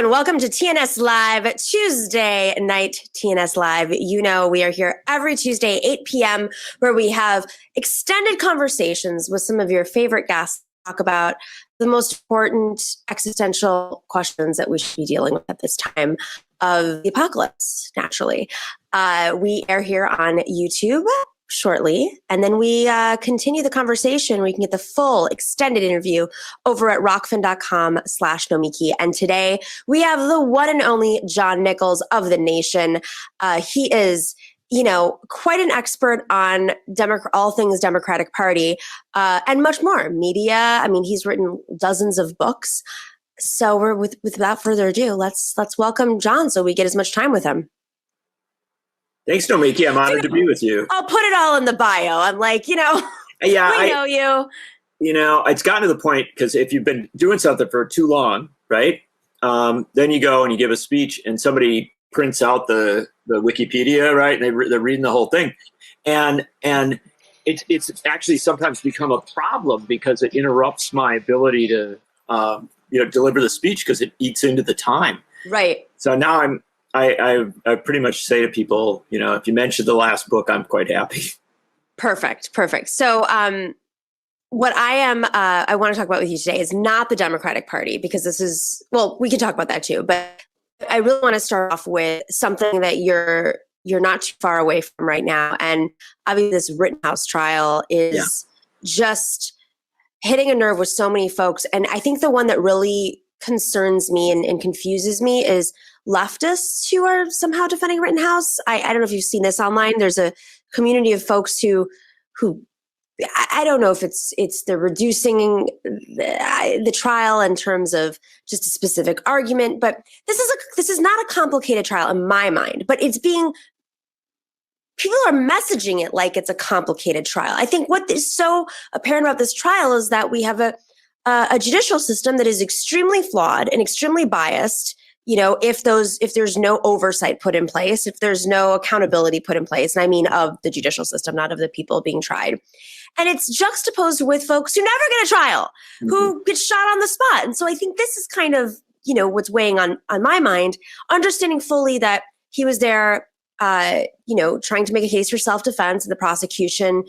and welcome to TNS Live, Tuesday night TNS Live. You know, we are here every Tuesday, 8 p.m., where we have extended conversations with some of your favorite guests to talk about the most important existential questions that we should be dealing with at this time of the apocalypse, naturally. We are here on YouTube shortly, and then we continue the conversation. We can get the full extended interview over at rockfin.com/Nomiki. And today we have the one and only John Nichols of The Nation. He is, you know, quite an expert on all things Democratic Party and much more. Media. I mean, he's written dozens of books. So we're without further ado, let's welcome John so we get as much time with him. Thanks, Nomiki. I'm honored to be with you. I'll put it all in the bio. I'm like, you know, yeah, we know you. You know, it's gotten to the point because if you've been doing something for too long, right? Then you go and you give a speech and somebody prints out the Wikipedia, right? And they're reading the whole thing. And it's actually sometimes become a problem because it interrupts my ability to, deliver the speech because it eats into the time. Right. So now I pretty much say to people, you know, if you mention the last book, I'm quite happy. Perfect. So what I want to talk about with you today is not the Democratic Party, because this is, well, we can talk about that too, but I really want to start off with something that you're not too far away from right now. And obviously this Rittenhouse trial is just hitting a nerve with so many folks. And I think the one that really concerns me and confuses me is leftists who are somehow defending Rittenhouse. I don't know if you've seen this online. There's a community of folks who I don't know if it's the reducing the trial in terms of just a specific argument, but this is not a complicated trial in my mind, but people are messaging it like it's a complicated trial. I think what is so apparent about this trial is that we have a judicial system that is extremely flawed and extremely biased. You know, if there's no oversight put in place, if there's no accountability put in place, and I mean of the judicial system, not of the people being tried. And it's juxtaposed with folks who never get a trial, who get shot on the spot. And so I think this is kind of, you know, what's weighing on my mind, understanding fully that he was there, trying to make a case for self-defense, and the prosecution,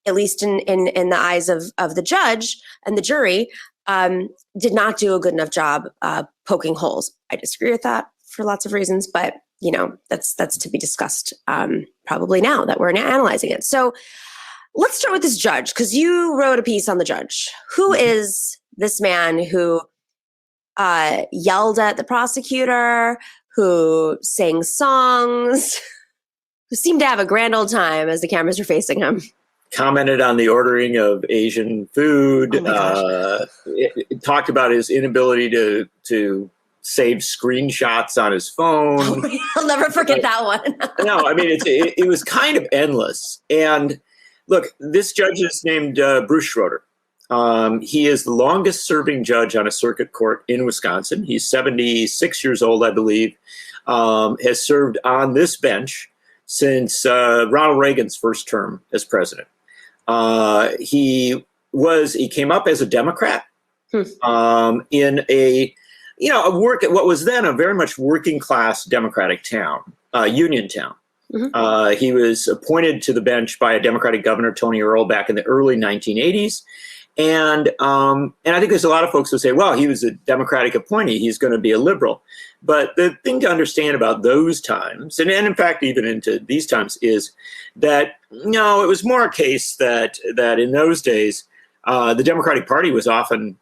at least in the eyes of the judge and the jury, did not do a good enough job poking holes. I disagree with that for lots of reasons, but you know, that's to be discussed probably now that we're analyzing it. So let's start with this judge, because you wrote a piece on the judge. Who is this man who yelled at the prosecutor, who sang songs, who seemed to have a grand old time as the cameras were facing him? Commented on the ordering of Asian food. It talked about his inability to save screenshots on his phone. I'll never forget that one. No, I mean, it was kind of endless. And look, this judge is named Bruce Schroeder. He is the longest serving judge on a circuit court in Wisconsin. He's 76 years old, I believe, has served on this bench since Ronald Reagan's first term as president. He came up as a Democrat in what was then a very much working class Democratic town, Union town. He was appointed to the bench by a Democratic governor, Tony Earl, back in the early 1980s. And I think there's a lot of folks who say, well, he was a Democratic appointee, he's going to be a liberal. But the thing to understand about those times, and in fact, even into these times, is that, no, it was more a case that in those days, the Democratic Party was often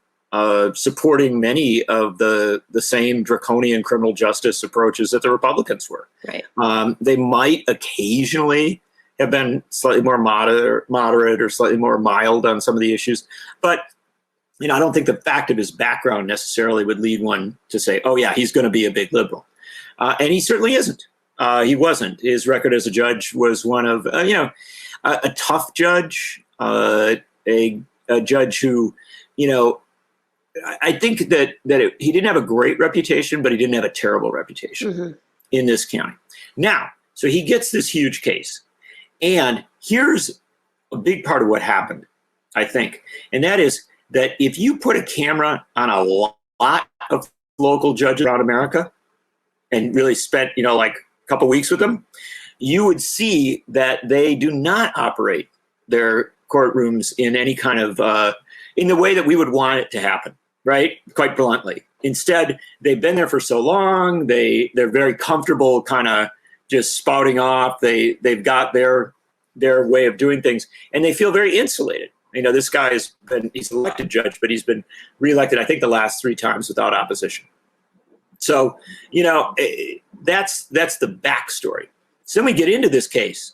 supporting many of the same draconian criminal justice approaches that the Republicans were. Right. They might occasionally have been slightly more moderate or slightly more mild on some of the issues. But, you know, I don't think the fact of his background necessarily would lead one to say, oh, yeah, he's going to be a big liberal. And he certainly isn't. He wasn't. His record as a judge was one of, a tough judge, a judge who, you know, I think that he didn't have a great reputation, but he didn't have a terrible reputation in this county. Now, so he gets this huge case. And here's a big part of what happened, I think. And that is that if you put a camera on a lot of local judges around America and really spent, like a couple weeks with them, you would see that they do not operate their courtrooms in any kind of, in the way that we would want it to happen, right? Quite bluntly. Instead, they've been there for so long, they're very comfortable kind of just spouting off. They've got their way of doing things, and they feel very insulated. This guy he's elected judge, but he's been reelected, I think, the last 3 times without opposition. So, that's the backstory. So then we get into this case,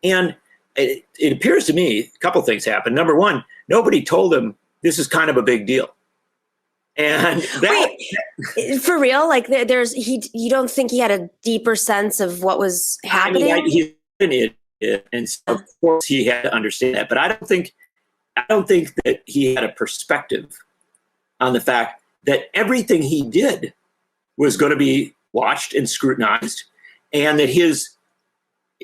and it appears to me a couple things happened. Number one, nobody told him this is kind of a big deal. And wait, for real? Like you don't think he had a deeper sense of what was happening? He's an idiot, and so of course he had to understand that. But I don't think that he had a perspective on the fact that everything he did was going to be watched and scrutinized, and that his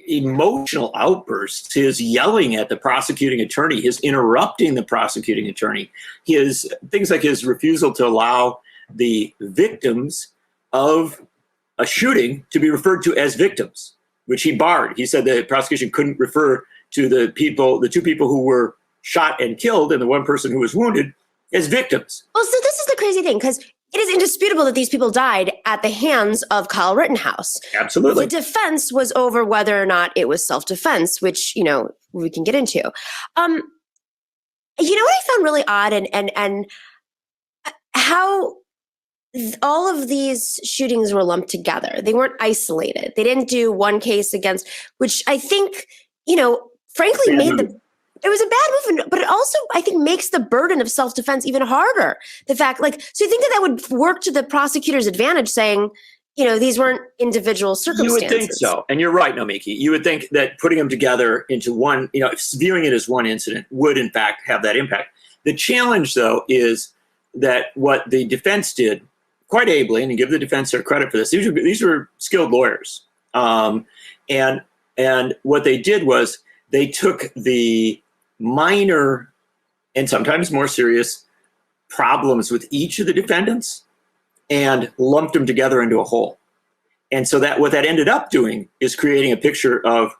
emotional outbursts, his yelling at the prosecuting attorney, his interrupting the prosecuting attorney, his things like his refusal to allow the victims of a shooting to be referred to as victims, which he barred. He said the prosecution couldn't refer to the 2 people who were shot and killed and the 1 person who was wounded as victims. Well, so this is the crazy thing, because it is indisputable that these people died at the hands of Kyle Rittenhouse. Absolutely. The defense was over whether or not it was self-defense, which, we can get into. You know what I found really odd and how all of these shootings were lumped together. They weren't isolated. They didn't do one case against, which I think, frankly it was a bad move, but it also, I think, makes the burden of self-defense even harder. The fact, so you think that would work to the prosecutor's advantage, saying, these weren't individual circumstances. You would think so. And you're right, Nomiki. You would think that putting them together into one, viewing it as one incident would, in fact, have that impact. The challenge, though, is that what the defense did quite ably, and you give the defense their credit for this, these were skilled lawyers. And what they did was they took the minor and sometimes more serious problems with each of the defendants and lumped them together into a whole. And so that what that ended up doing is creating a picture of,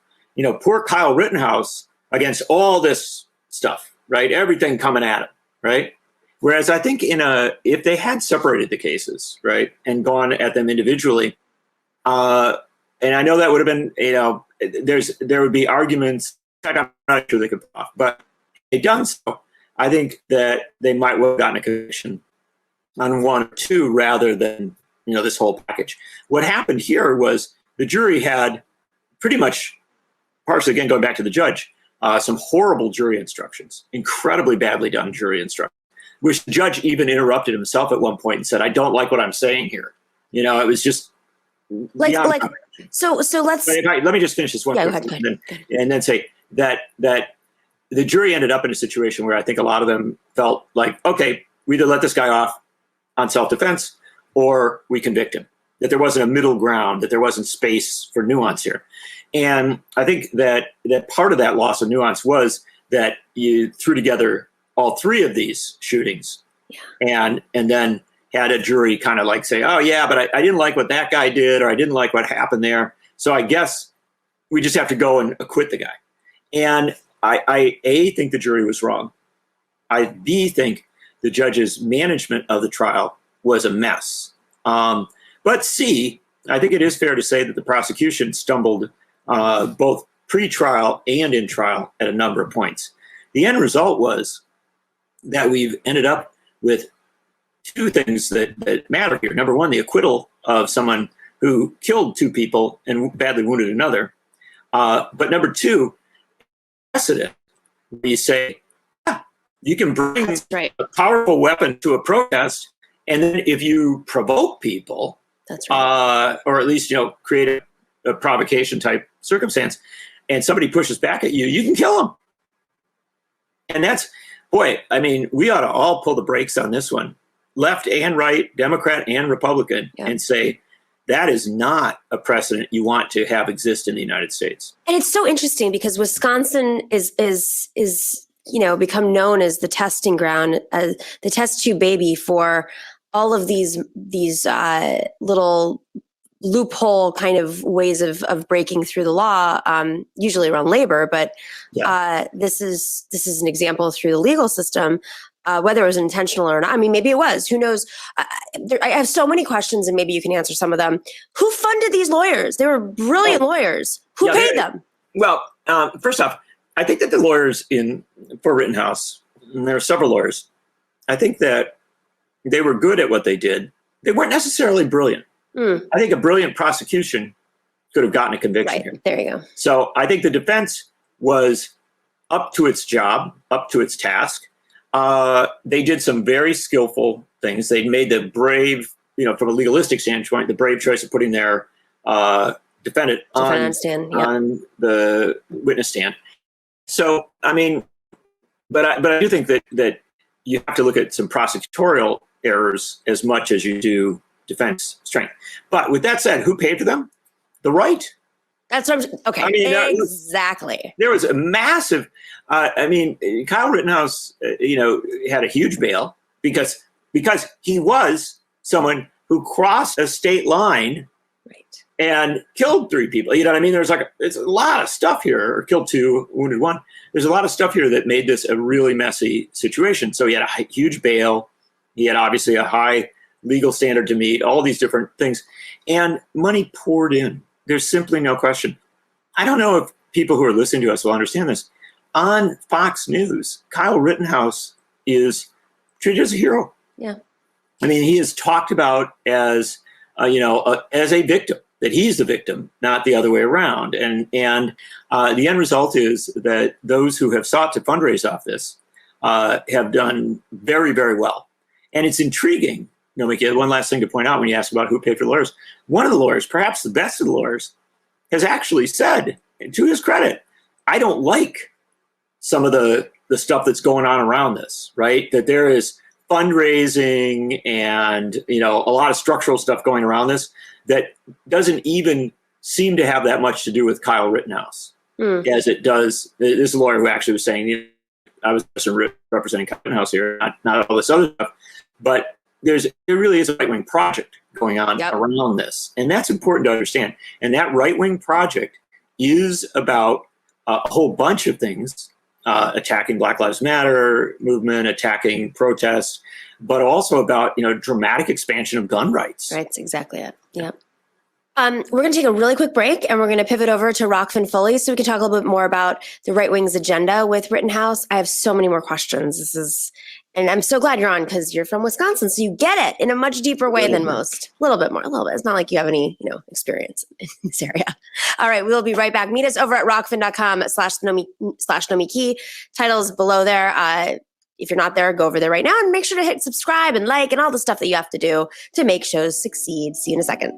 poor Kyle Rittenhouse against all this stuff, right? Everything coming at him, right? Whereas I think if they had separated the cases, right, and gone at them individually, and I know that would have been, there would be arguments. In fact, I'm not sure they could pull off, but they've done so. I think that they might well have gotten a conviction on 1 or 2 rather than, this whole package. What happened here was the jury had pretty much, partially again going back to the judge, some horrible jury instructions, incredibly badly done jury instructions, which the judge even interrupted himself at one point and said, "I don't like what I'm saying here." It was just so let's. Let me just finish this one, and then say that the jury ended up in a situation where I think a lot of them felt like, okay, we either let this guy off on self-defense or we convict him, that there wasn't a middle ground, that there wasn't space for nuance here. And I think that part of that loss of nuance was that you threw together all 3 of these shootings, and then had a jury kind of say, oh yeah, but I didn't like what that guy did, or I didn't like what happened there, so I guess we just have to go and acquit the guy. And I A, think the jury was wrong. I B, think the judge's management of the trial was a mess. But C, I think it is fair to say that the prosecution stumbled both pre-trial and in trial at a number of points. The end result was that we've ended up with 2 things that matter here. Number one, the acquittal of someone who killed 2 people and badly wounded another. But number 2, precedent, where you say, you can bring a powerful weapon to a protest, and then if you provoke people, or at least create a provocation type circumstance, and somebody pushes back at you, you can kill them. And that's, boy, I mean, we ought to all pull the brakes on this one, left and right, Democrat and Republican, and say, that is not a precedent you want to have exist in the United States. And it's so interesting because Wisconsin is become known as the testing ground, the test tube baby for all of these little loophole kind of ways of breaking through the law, usually around labor, but this is an example through the legal system, whether it was intentional or not. I mean, maybe it was. Who knows? I have so many questions, and maybe you can answer some of them. Who funded these lawyers? They were brilliant lawyers. Who paid them? Well, first off, I think that the lawyers for Rittenhouse, and there are several lawyers, I think that they were good at what they did. They weren't necessarily brilliant. I think a brilliant prosecution could have gotten a conviction here. There you go. So I think the defense was up to its job, up to its task. They did some very skillful things. They made the brave, from a legalistic standpoint, the brave choice of putting their defendant on the witness stand. So, I mean, but I do think that you have to look at some prosecutorial errors as much as you do defense strength. But with that said, who paid for them? The right. That's what okay. I mean, exactly. There was a massive. Kyle Rittenhouse, had a huge bail because he was someone who crossed a state line, right, and killed 3 people. You know what I mean? There's it's a lot of stuff here, or killed 2, wounded 1. There's a lot of stuff here that made this a really messy situation. So he had a huge bail. He had obviously a high legal standard to meet, all these different things, and money poured in. There's simply no question. I don't know if people who are listening to us will understand this. On Fox News, Kyle Rittenhouse is treated as a hero. Yeah. I mean, he is talked about as, as a victim, that he's the victim, not the other way around. And the end result is that those who have sought to fundraise off this have done very, very well. And it's intriguing. Nomiki, one last thing to point out when you ask about who paid for the lawyers. One of the lawyers, perhaps the best of the lawyers, has actually said, to his credit, I don't like some of the stuff that's going on around this, right? That there is fundraising and, a lot of structural stuff going around this that doesn't even seem to have that much to do with Kyle Rittenhouse, as it does. This lawyer who actually was saying, I was representing Kyle Rittenhouse here, not all this other stuff, but there really is a right-wing project going on around this. And that's important to understand. And that right-wing project is about a whole bunch of things, attacking Black Lives Matter movement, attacking protests, but also about, dramatic expansion of gun rights. Right, that's exactly it. Yeah. We're going to take a really quick break, and we're going to pivot over to Rockfin Foley so we can talk a little bit more about the right wing's agenda with Rittenhouse. I have so many more questions. And I'm so glad you're on because you're from Wisconsin, so you get it in a much deeper way than most. A little bit more, a little bit. It's not like you have any, experience in this area. All right, we'll be right back. Meet us over at rockfin.com/Nomiki. Titles below there. If you're not there, go over there right now and make sure to hit subscribe and like and all the stuff that you have to do to make shows succeed. See you in a second.